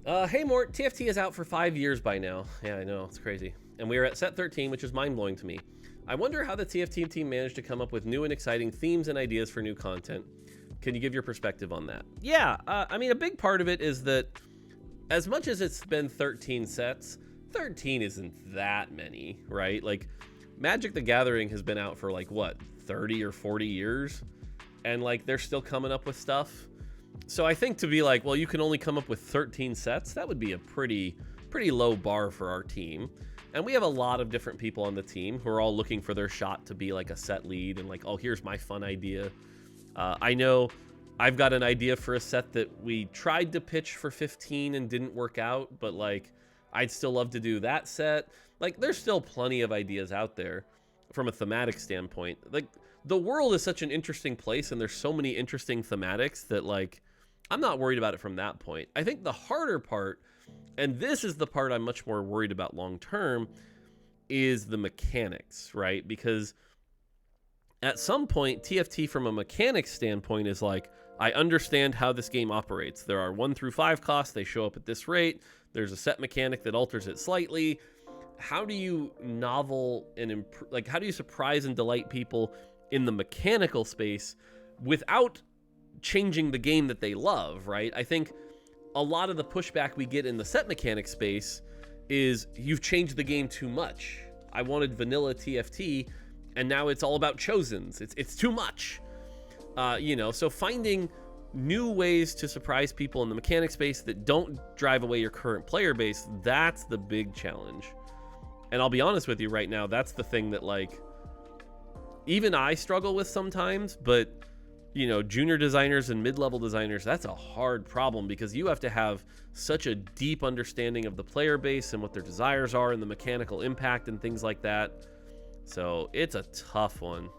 Hey Mort, TFT is out for 5 years by now. Yeah, I know, it's crazy. And we are at set 13, which is mind-blowing to me. I wonder how the TFT team managed to come up with new and exciting themes and ideas for new content. Can you give your perspective on that? Yeah, I mean, a big part of it is that as much as it's been 13 sets, 13 isn't that many, right? Like, Magic the Gathering has been out for like, what, 30 or 40 years? And like, they're still coming up with stuff. So I think to be like, well, you can only come up with 13 sets, that would be a pretty low bar for our team. And we have a lot of different people on the team who are all looking for their shot to be like a set lead and like, oh, here's my fun idea. I know I've got an idea for a set that we tried to pitch for 15 and didn't work out, but like, I'd still love to do that set. Like, there's still plenty of ideas out there from a thematic standpoint. Like, the world is such an interesting place and there's so many interesting thematics that like, I'm not worried about it from that point. I think the harder part, and this is the part I'm much more worried about long term, is the mechanics, right? Because at some point, TFT from a mechanics standpoint is like, I understand how this game operates. There are 1 through 5 costs, they show up at this rate. There's a set mechanic that alters it slightly. How do you novel and like, how do you surprise and delight people in the mechanical space without changing the game that they love, right? I think a lot of the pushback we get in the set mechanic space is you've changed the game too much. I wanted vanilla TFT and now it's all about chosens. It's too much. You know, so finding new ways to surprise people in the mechanic space that don't drive away your current player base, that's the big challenge. And I'll be honest with you right now, that's the thing that like even I struggle with sometimes, but you know, junior designers and mid-level designers, that's a hard problem because you have to have such a deep understanding of the player base and what their desires are and the mechanical impact and things like that. So it's a tough one.